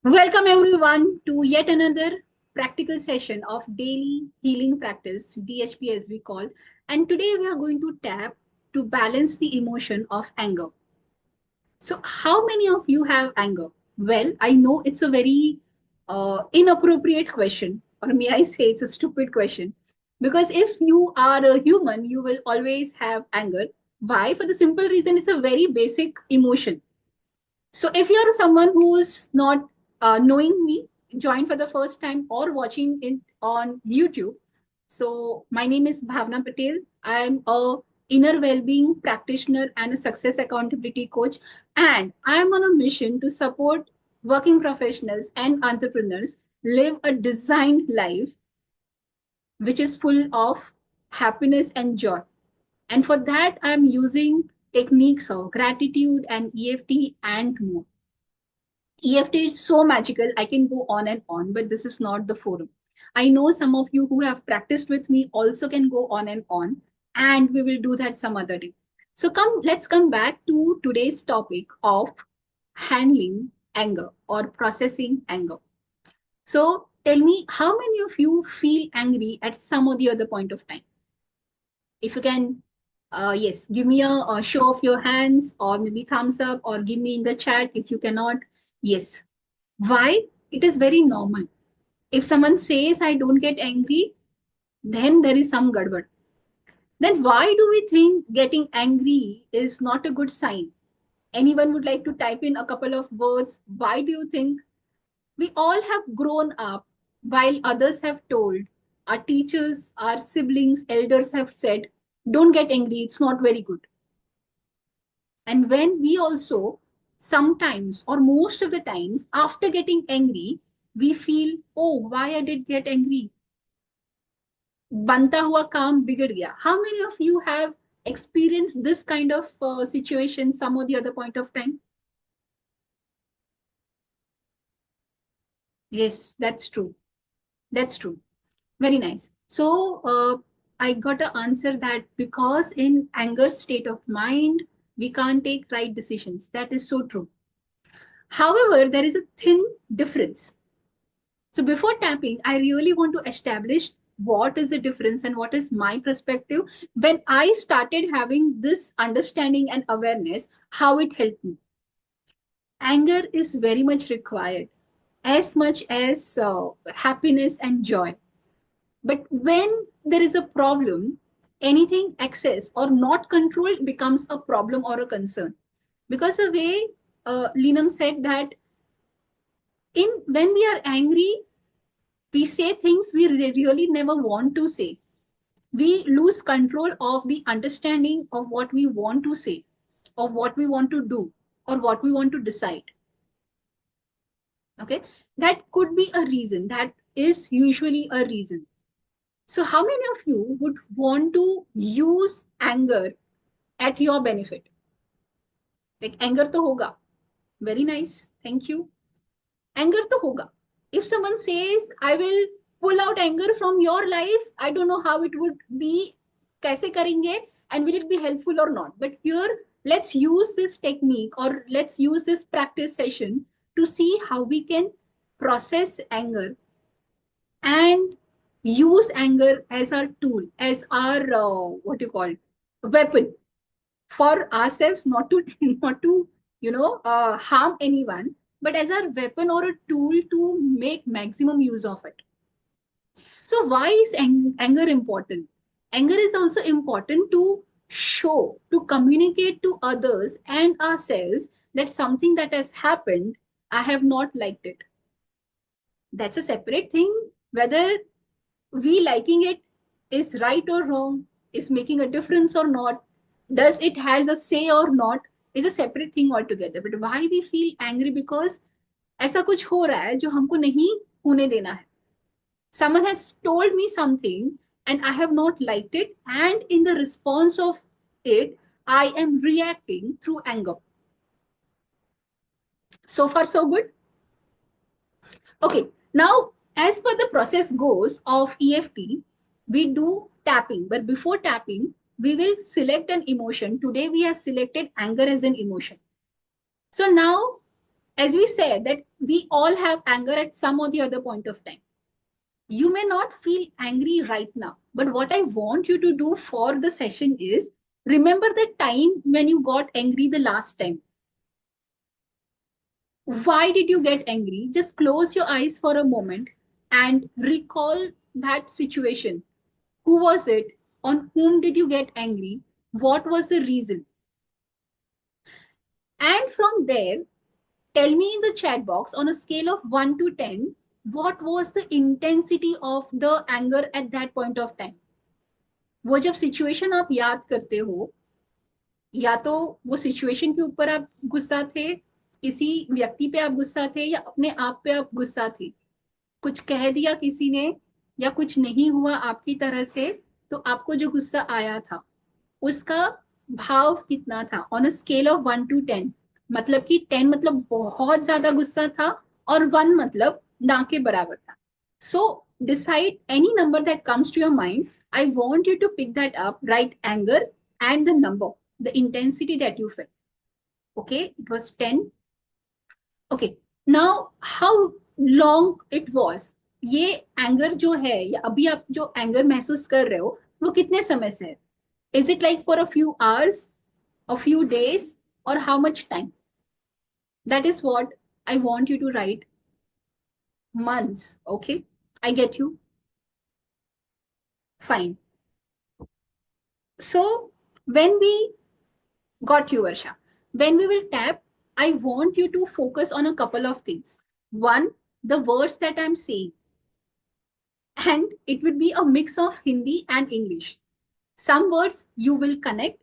Welcome everyone to yet another practical session of daily healing practice, DHP as we call. And today we are going to tap to balance the emotion of anger. So, how many of you have anger? Well, I know it's a very inappropriate question, or may I say it's a stupid question. Because if you are a human, you will always have anger. Why? For the simple reason it's a very basic emotion. So if you're someone who's not knowing me, joined for the first time or watching it on YouTube. So my name is Bhavna Patel. I'm a inner well-being practitioner and a success accountability coach. And I'm on a mission to support working professionals and entrepreneurs live a designed life which is full of happiness and joy. And for that, I'm using techniques of gratitude and EFT and more. EFT is so magical. I can go on and on, but this is not the forum. I know some of you who have practiced with me also can go on and on, and we will do that some other day. So let's come back to today's topic of handling anger or processing anger. So tell me, how many of you feel angry at some or the other point of time? If you can, yes, give me a show of your hands or maybe thumbs up or give me in the chat if you cannot. Yes. Why? It is very normal. If someone says, I don't get angry, then there is some gadbad. Then why do we think getting angry is not a good sign? Anyone would like to type in a couple of words? Why do you think we all have grown up while others have told, our teachers, our siblings, elders have said, don't get angry, it's not very good. And when we also sometimes or most of the times after getting angry, we feel, oh, why I did get angry? Banta hua kaam bigad gaya. How many of you have experienced this kind of situation some or the other point of time? Yes, that's true. That's true. Very nice. So I got to answer that because in anger state of mind, we can't take right decisions. That is so true. However, there is a thin difference. So before tapping, I really want to establish what is the difference and what is my perspective when I started having this understanding and awareness, how it helped me. Anger is very much required, as much as happiness and joy. But when there is a problem, anything excess or not controlled becomes a problem or a concern. Because the way Linam said that in when we are angry, we say things we really never want to say. We lose control of the understanding of what we want to say, of what we want to do, or what we want to decide. Okay, that could be a reason. That is usually a reason. So, how many of you would want to use anger at your benefit? Like anger to hoga. Very nice. Thank you. Anger to hoga. If someone says, I will pull out anger from your life, I don't know how it would be, kaise karenge, and will it be helpful or not. But here, let's use this technique or let's use this practice session to see how we can process anger and use anger as our tool, as our, what you call, weapon for ourselves, not to, not to, harm anyone, but as our weapon or a tool to make maximum use of it. So why is anger important? Anger is also important to show, to communicate to others and ourselves that something that has happened, I have not liked it. That's a separate thing. Whether we liking it is right or wrong, is making a difference or not, does it has a say or not, is a separate thing altogether. But why we feel angry? Because ऐसा कुछ हो रहा है जो हमको नहीं होने देना है. Someone has told me something and I have not liked it, and in the response of it I am reacting through anger. So far so good. Okay, now as per the process goes of EFT, we do tapping, but before tapping, we will select an emotion. Today we have selected anger as an emotion. So now As we said that we all have anger at some or the other point of time. You may not feel angry right now, but what I want you to do for the session is remember the time when you got angry the last time. Why did you get angry? Just close your eyes for a moment and recall that situation. Who was it? On whom did you get angry? What was the reason? And from there, tell me in the chat box on a scale of 1 to 10, what was the intensity of the anger at that point of time? वो जब situation आप याद करते हो, या तो वो situation के ऊपर आप गुस्सा थे, किसी व्यक्ति पे आप गुस्सा थे, या अपने आप पे आप गुस्सा थे, कुछ कह दिया किसी ने, या कुछ नहीं हुआ आपकी तरह से, तो आपको जो गुस्सा आया था उसका भाव कितना था on a scale of 1 to 10। मतलब कि 10 मतलब बहुत ज्यादा गुस्सा था और 1 मतलब ना के बराबर था। So decide any number that comes to your mind. I want you to pick that up, right anger and the number, the intensity that you fell. Okay, it was 10। Okay, now how long it was. ये anger जो है, या अभी आप जो anger महसूस कर रहे हो, वो कितने समय से है? Is it like for a few hours, a few days, or how much time? That is what I want you to write. Months. Okay, I get you. Fine. So when we got you, Varsha, when we will tap, I want you to focus on a couple of things. One, the words that I'm saying, and it would be a mix of Hindi and English. Some words you will connect,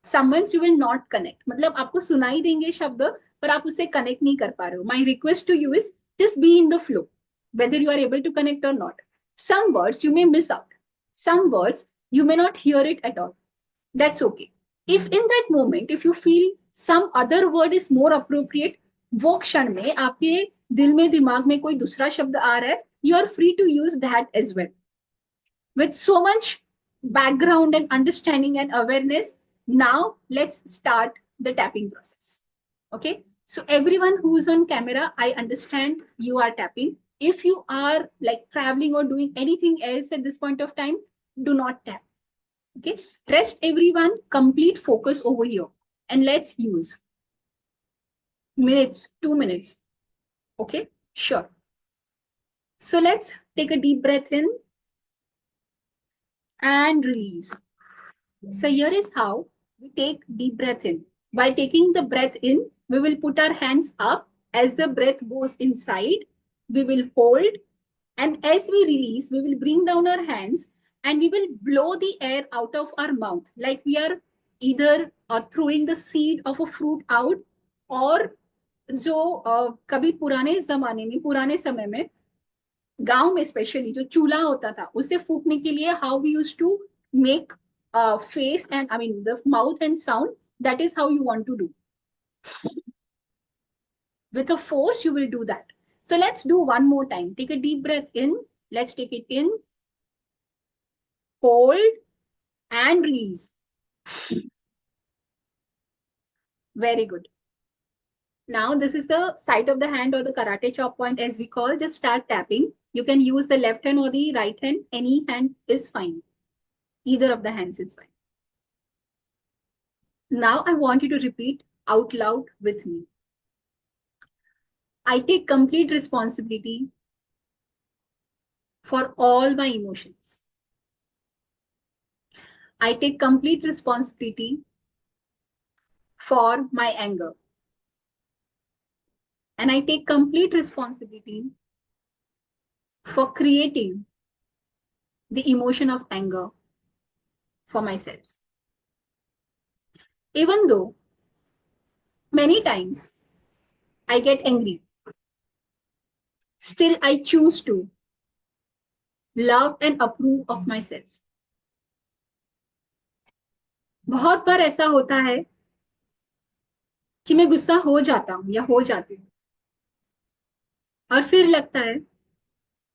someone's you will not connect, मतलब आपको सुनाई देंगे शब्द पर आप उससे connect नहीं कर पा रहे हो। My request to you is just be in the flow whether you are able to connect or not. Some words you may miss out, some words you may not hear it at all. That's okay. If in that moment if you feel some other word is more appropriate, वो क्षण में आपके दिल में दिमाग में कोई दूसरा शब्द आ रहा है, you are free to use that as well. With so much background and understanding and awareness, now let's start the tapping process. Okay, so everyone who's on camera, I understand you are tapping. If you are like traveling or doing anything else at this point of time, do not tap. Okay, rest everyone, complete focus over here, and let's use minutes, 2 minutes. Okay, sure. So let's take a deep breath in and release. So here is how we take deep breath in. By taking the breath in, we will put our hands up. As the breath goes inside, we will hold. And as we release, we will bring down our hands and we will blow the air out of our mouth. Like we are either throwing the seed of a fruit out, or जो कभी पुराने जमाने में, पुराने समय में गांव में स्पेशली जो चूल्हा होता था उसे फूकने के लिए how we used to make face and I mean the mouth and sound, that is how you want to do. With a force, you will do that. So let's do one more time. Take a deep breath in. Let's take it in, hold, and release. Very good. Now this is the side of the hand or the karate chop point as we call. Just start tapping. You can use the left hand or the right hand. Any hand is fine. Either of the hands is fine. Now I want you to repeat out loud with me. I take complete responsibility for all my emotions. I take complete responsibility for my anger. And I take complete responsibility for creating the emotion of anger for myself. Even though many times I get angry, still I choose to love and approve of myself. बहुत बार ऐसा होता है कि मैं गुस्सा हो जाता हूं या हो जाती हूँ और फिर लगता है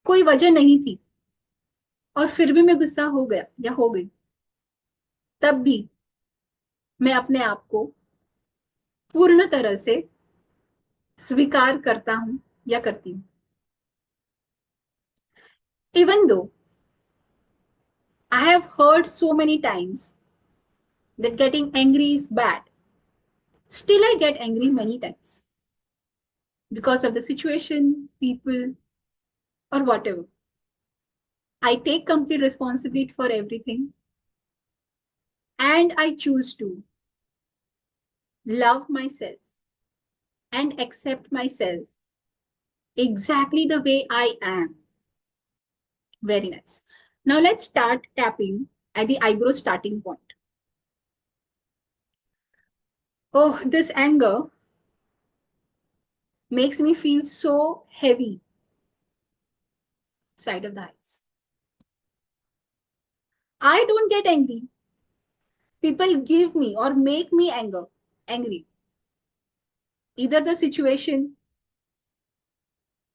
कोई वजह नहीं थी और फिर भी मैं गुस्सा हो गया या हो गई, तब भी मैं अपने आप को पूर्ण तरह से स्वीकार करता हूं या करती हूं. Even though I have heard so many times that getting angry is bad, still I get angry many times because of the situation, people, or whatever. I take complete responsibility for everything, and I choose to love myself and accept myself exactly the way I am. Very nice. Now let's start tapping at the eyebrow starting point. Oh, this anger makes me feel so heavy side of the eyes. I don't get angry. People give me or make me angry. Either the situation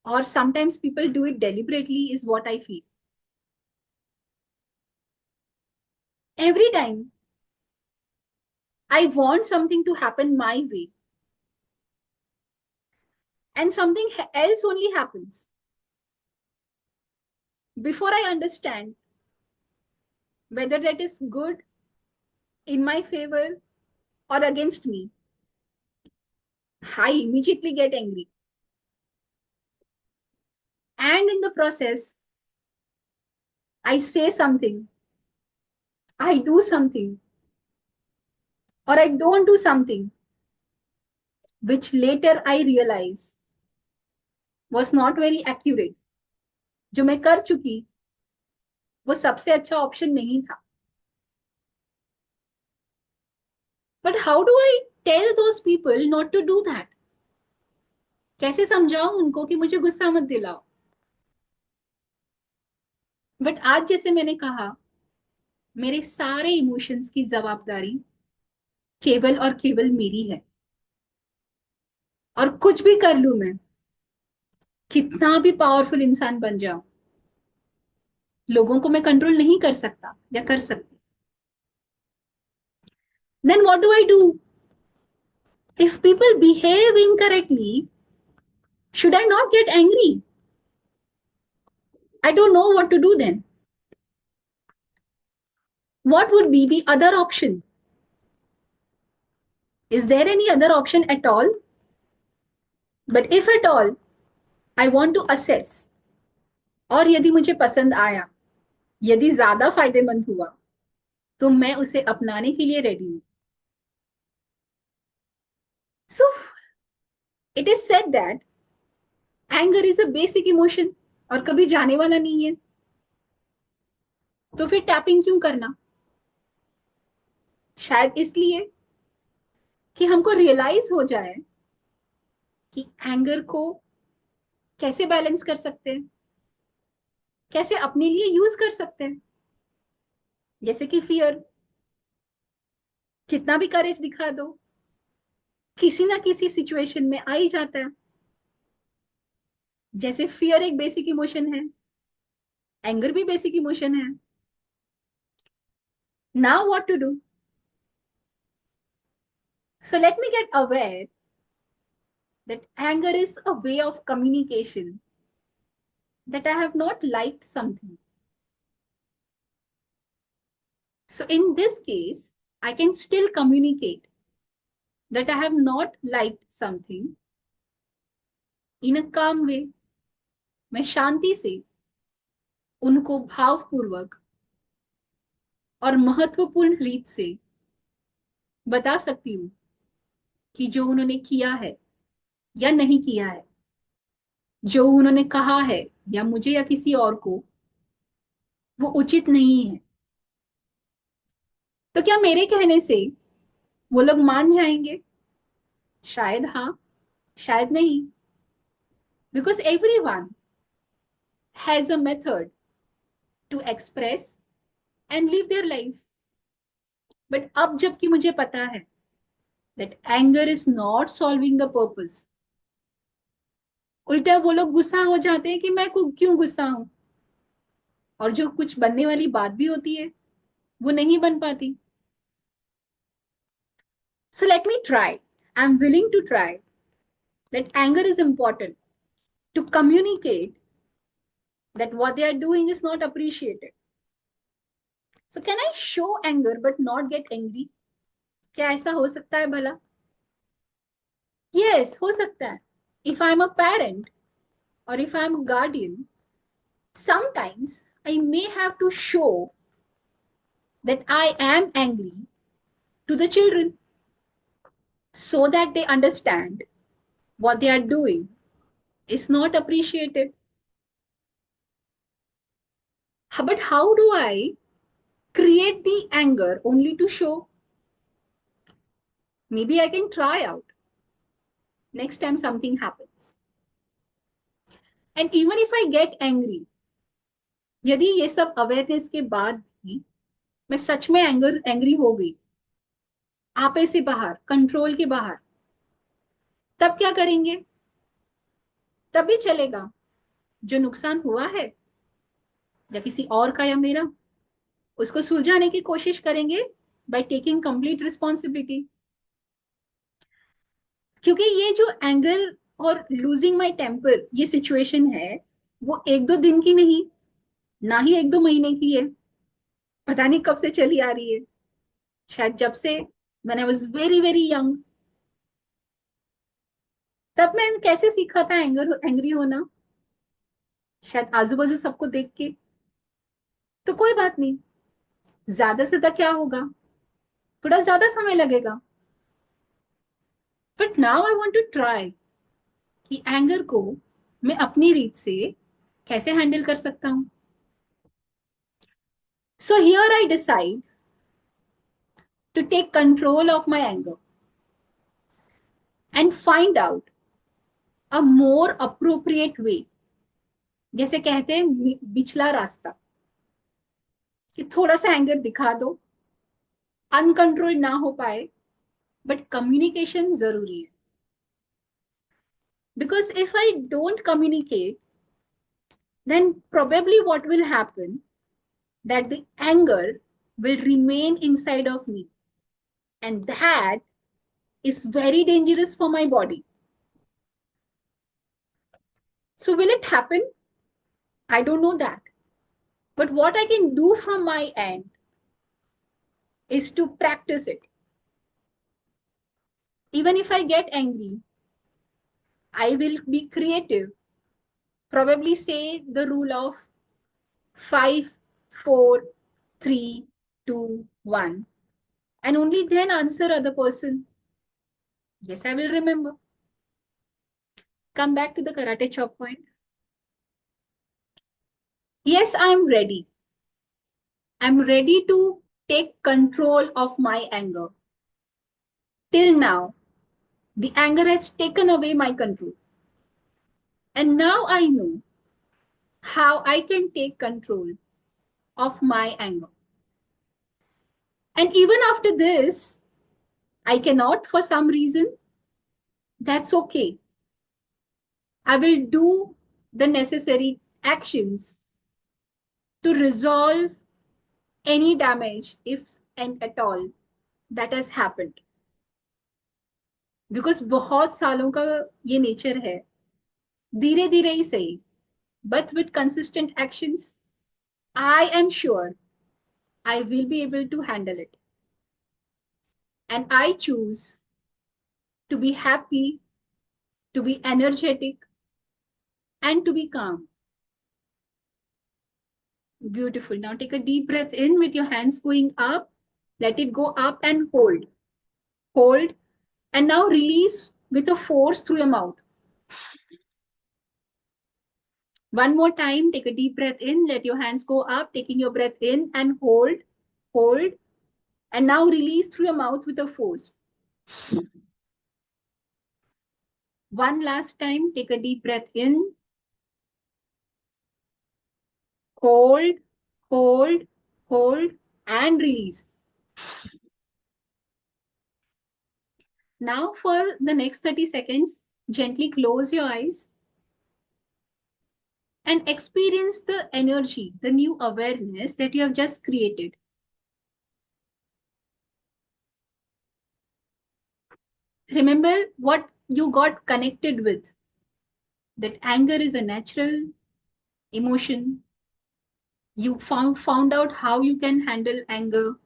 or sometimes people do it deliberately is what I feel. Every time I want something to happen my way and something else only happens. Before I understand whether that is good, in my favor, or against me, I immediately get angry. And in the process, I say something, I do something, or I don't do something, which later I realize was not very accurate. जो मैं कर चुकी वो सबसे अच्छा option नहीं था. But how do I tell those people not to do that? कैसे समझाऊं उनको कि मुझे गुस्सा मत दिलाओ. बट आज जैसे मैंने कहा, मेरे सारे इमोशंस की जवाबदारी केवल और केवल मेरी है. और कुछ भी कर लूं मैं, कितना भी पावरफुल इंसान बन जाऊं, लोगों को मैं कंट्रोल नहीं कर सकता या कर सकती. Then what do I do? If people behave incorrectly, should I not get angry? I don't know what to do then. What would be the other option? Is there any other option at all? But if at all, I want to assess. और यदि मुझे पसंद आया, यदि ज्यादा फायदेमंद हुआ, तो मैं उसे अपनाने के लिए रेडी हूं. So it is said that anger is a basic emotion और कभी जाने वाला नहीं है. तो फिर टैपिंग क्यों करना? शायद इसलिए कि हमको रियलाइज हो जाए कि एंगर को कैसे बैलेंस कर सकते हैं, कैसे अपने लिए यूज कर सकते हैं. जैसे कि फियर, कितना भी करेज दिखा दो, किसी ना किसी सिचुएशन में आ ही जाता है. जैसे फियर एक बेसिक इमोशन है, एंगर भी बेसिक इमोशन है. Now what to do? So let me get aware that anger is a way of communication that I have not liked something. So in this case, I can still communicate that I have not liked something in a calm way. मैं शांति से उनको भावपूर्वक और महत्वपूर्ण रीत से बता सकती हूँ कि जो उन्होंने किया है या नहीं किया है, जो उन्होंने कहा है या मुझे या किसी और को, वो उचित नहीं है. तो क्या मेरे कहने से वो लोग मान जाएंगे? शायद हाँ, शायद नहीं. Because everyone has a method to express and live their life. But अब जबकि मुझे पता है that anger is not solving the purpose, उल्टा वो लोग गुस्सा हो जाते हैं कि मैं क्यों गुस्सा हूं, और जो कुछ बनने वाली बात भी होती है वो नहीं बन पाती. So let me try. I'm willing to try that anger is important to communicate that what they are doing is not appreciated. So can I show anger but not get angry? क्या ऐसा हो सकता है भला? Yes, हो सकता है. If I'm a parent or if I'm a guardian, sometimes I may have to show that I am angry to the children so that they understand what they are doing is not appreciated. But how do I create the anger only to show? Maybe I can try out next time something happens. And even if I get angry, यदि ये सब awareness के बाद भी मैं सच में angry हो गई, आपे से बाहर, कंट्रोल के बाहर, तब क्या करेंगे? तब भी चलेगा. जो नुकसान हुआ है या किसी और का या मेरा, उसको सुलझाने की कोशिश करेंगे बाय टेकिंग कंप्लीट रिस्पॉन्सिबिलिटी. क्योंकि ये जो एंगर और लूजिंग माय टेम्पर ये सिचुएशन है, वो एक दो दिन की नहीं, ना ही एक दो महीने की है. पता नहीं कब से चली आ रही है. शायद जब से when I was very very young, तब मैं कैसे सीखा था एंग्री होना, शायद आजू बाजू सबको देख के. तो कोई बात नहीं, ज्यादा से ज्यादा क्या होगा, थोड़ा ज्यादा समय लगेगा. But now I want to try कि एंगर को मैं अपनी रीत से कैसे हैंडल कर सकता हूं. So here I decide to take control of my anger and find out a more appropriate way. जैसे कहते हैं बिचला रास्ता, कि थोड़ा सा एंगर दिखा दो, अनकंट्रोल ना हो पाए, बट कम्युनिकेशन जरूरी है. Because if I don't communicate, then probably what will happen that the anger will remain inside of me, and that is very dangerous for my body. So will it happen? I don't know that, but what I can do from my end is to practice it. Even if I get angry, I will be creative, probably say the rule of 5, 4, 3, 2, 1, and only then answer other person. Yes, I will remember. Come back to the karate chop point. Yes, I'm ready. I'm ready to take control of my anger. Till now, the anger has taken away my control. And now I know how I can take control of my anger. And even after this, I cannot for some reason. That's okay. I will do the necessary actions to resolve any damage, if and at all, that has happened. Because बहुत सालों का ये nature है, धीरे धीरे ही सही, but with consistent actions, I am sure I will be able to handle it. And I choose to be happy, to be energetic, and to be calm. Beautiful. Now take a deep breath in with your hands going up. Let it go up and hold. Hold. And now release with a force through your mouth. One more time, take a deep breath in, let your hands go up, taking your breath in and hold, hold, and now release through your mouth with a force. One last time, take a deep breath in, hold, hold, hold, and release. Now for the next 30 seconds, gently close your eyes and experience the energy, the new awareness that you have just created. Remember what you got connected with that anger is a natural emotion. You found out how you can handle anger.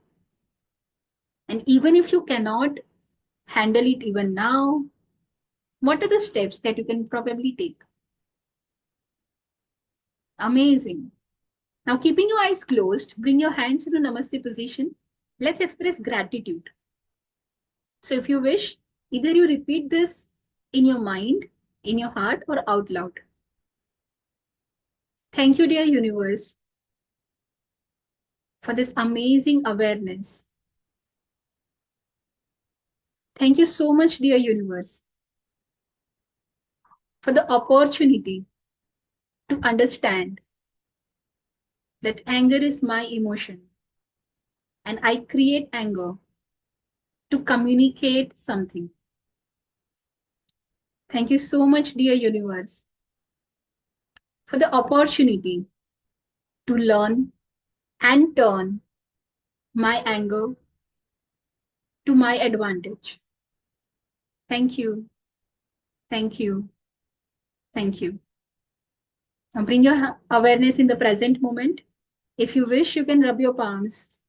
And even if you cannot handle it even now, what are the steps that you can probably take? Amazing. Now, keeping your eyes closed, bring your hands into Namaste position. Let's express gratitude. So, if you wish, either you repeat this in your mind, in your heart, or out loud. Thank you, dear universe, for this amazing awareness. Thank you so much, dear universe, for the opportunity to understand that anger is my emotion and I create anger to communicate something. Thank you so much, dear universe, for the opportunity to learn and turn my anger to my advantage. Thank you. Thank you. Thank you. Now bring your awareness in the present moment. If you wish, you can rub your palms,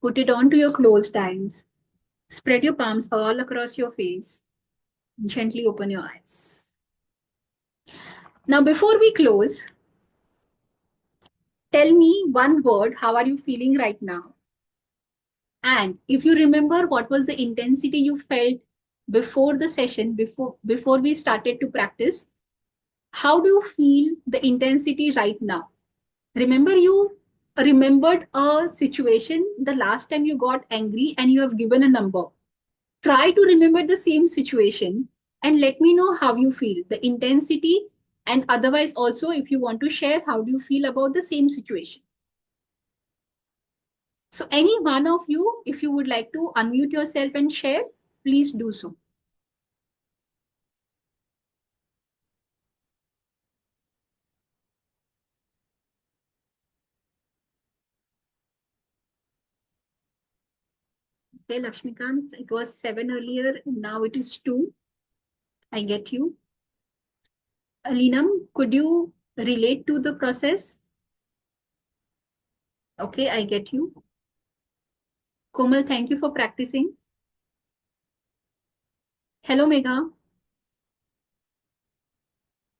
put it onto your closed eyes, spread your palms all across your face, and gently open your eyes. Now, before we close, tell me one word. How are you feeling right now? And if you remember what was the intensity you felt before the session, before we started to practice, how do you feel the intensity right now? Remember, you remembered a situation the last time you got angry and you have given a number. Try to remember the same situation and let me know how you feel, the intensity, and otherwise also if you want to share how do you feel about the same situation. So any one of you, if you would like to unmute yourself and share, please do so. Okay, Lakshmikant, it was 7 earlier, now it is 2. I get you. Alinam, could you relate to the process? Okay, I get you. Komal, thank you for practicing. Hello, Megha.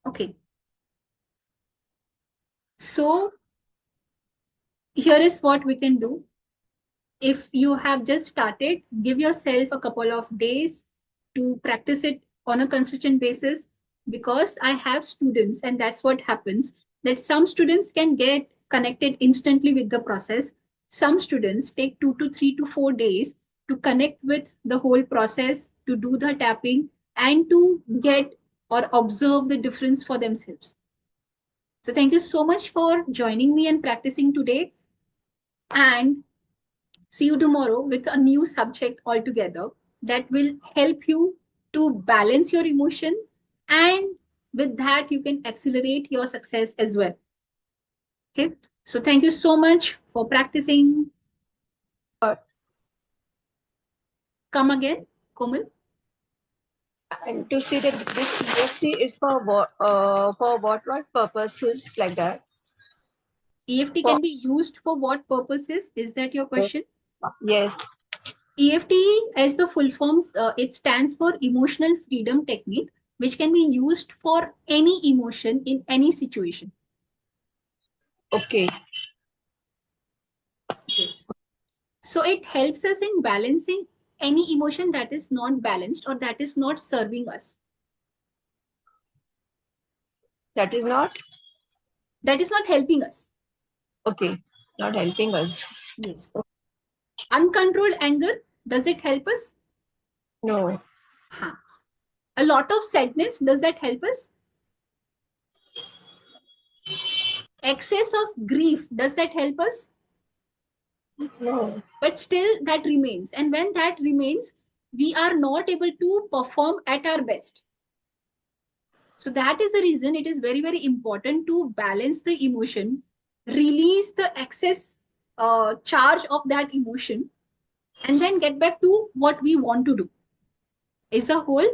Okay. So here is what we can do. If you have just started, give yourself a couple of days to practice it on a consistent basis, because I have students and that's what happens, that some students can get connected instantly with the process. Some students take 2 to 3 to 4 days to connect with the whole process, to do the tapping and to get or observe the difference for themselves. So thank you so much for joining me and practicing today, and see you tomorrow with a new subject altogether that will help you to balance your emotion, and with that you can accelerate your success as well. Okay, so thank you so much for practicing. Come again, Komal. And to see that this EFT is for what purposes like that? EFT For can be used for what purposes? Is that your question? yes. EFT, as the full forms, it stands for Emotional Freedom Technique, which can be used for any emotion in any situation. Okay. Yes. So it helps us in balancing any emotion that is not balanced or that is not serving us, That is not that is not helping us. okay. Not helping us. Yes. Uncontrolled anger, does it help us? No. Huh. A lot of sadness, does that help us? Excess of grief, does that help us? No. But still that remains. And when that remains, we are not able to perform at our best. So that is the reason it is very, very important to balance the emotion, release the excess charge of that emotion, and then get back to what we want to do. Is a whole.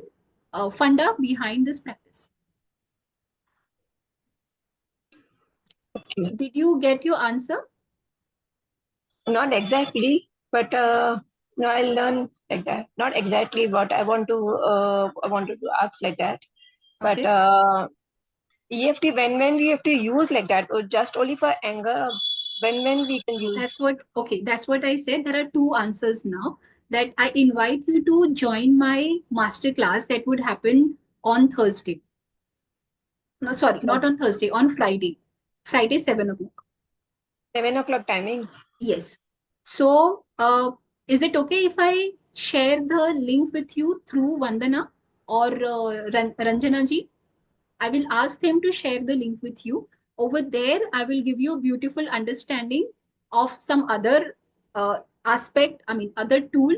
funda behind this practice. Okay. Did you get your answer? Not exactly, but no, I'll learn like that. Not exactly what I wanted to ask like that. But Okay. EFT, when we have to use like that, or just only for anger, or when we can use. That's what I said. There are two answers now. That I invite you to join my masterclass that would happen on Thursday. No, sorry, not on Thursday, on Friday. Friday, 7 o'clock. 7 o'clock timings. Yes. So, is it okay if I share the link with you through Vandana or Ranjana ji? I will ask them to share the link with you. Over there, I will give you a beautiful understanding of some other other tool,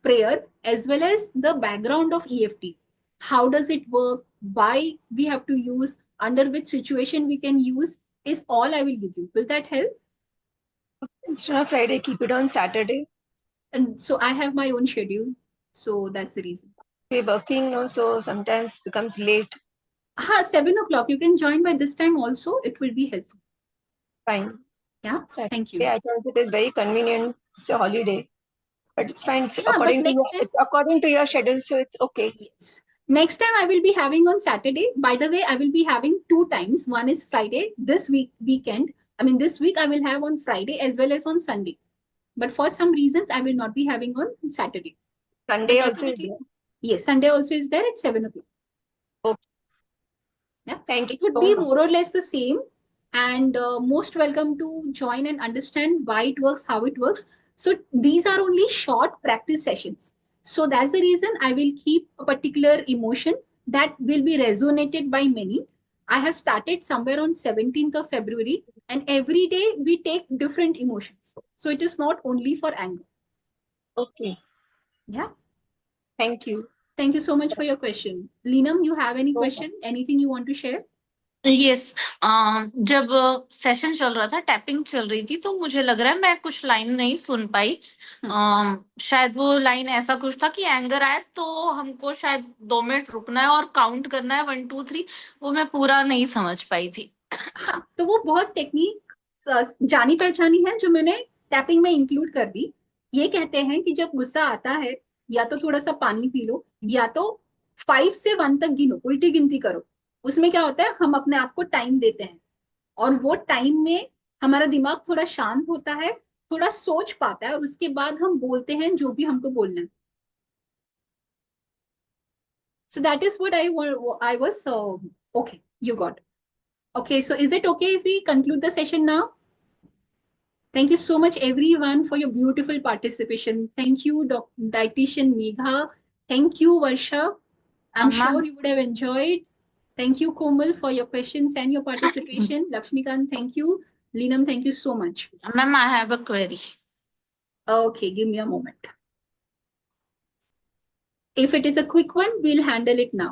prayer, as well as the background of EFT. How does it work? Why we have to use? Under which situation we can use? Is all I will give you. Will that help? Instead of Friday, keep it on Saturday. And so I have my own schedule. So that's the reason. We're working now, so sometimes becomes late. 7 o'clock. You can join by this time also. It will be helpful. Fine. Yeah. Saturday, Thank you. I think it is very convenient. It's a holiday, but it's fine. Yeah, but next time, It's according to your schedule, so it's okay. yes. Next time I will be having on Saturday. By the way, I will be having two times. One is Friday this weekend. I mean, this week I will have on Friday as well as on Sunday. But for some reasons, I will not be having on Saturday. Sunday But also is definitely, there. yes, Sunday also is there at 7 o'clock. Okay. Yeah, Thank you it would so be much. more or less the same. And most welcome to join and understand why it works, how it works. So these are only short practice sessions. So that's the reason I will keep a particular emotion that will be resonated by many. I have started somewhere on 17th of February, and every day we take different emotions. So it is not only for anger. Okay. Yeah. Thank you. Thank you so much for your question. Leenam, you have any question? Anything you want to share? Yes जब session चल रहा था tapping चल रही थी तो मुझे लग रहा है मैं कुछ लाइन नहीं सुन पाई शायद वो लाइन ऐसा कुछ था कि एंगर आए तो हमको शायद 2 मिनट रुकना है और काउंट करना है 1 2 3 वो मैं पूरा नहीं समझ पाई थी हाँ, तो वो बहुत टेक्निक जानी पहचानी है जो मैंने टैपिंग में इंक्लूड कर दी। ये कहते हैं कि जब गुस्सा आता है या तो थोड़ा सा पानी पी लो या तो 5 से 1 तक गिनो, उल्टी गिनती करो। उसमें क्या होता है, हम अपने आप को टाइम देते हैं और वो टाइम में हमारा दिमाग थोड़ा शांत होता है, थोड़ा सोच पाता है और उसके बाद हम बोलते हैं जो भी हमको बोलना है। So that is what I was okay, you got. Okay, so is it okay if we conclude the session now? Thank you so much, everyone, for your beautiful participation. Thank you, Dietitian Megha. Thank you, Varsha. I'm ma'am sure you would have enjoyed. Thank you, Komal, for your questions and your participation. Lakshmikant, thank you. Leenam, thank you so much. Ma'am I have a query Okay, give me a moment. If it is a quick one, we'll handle it now.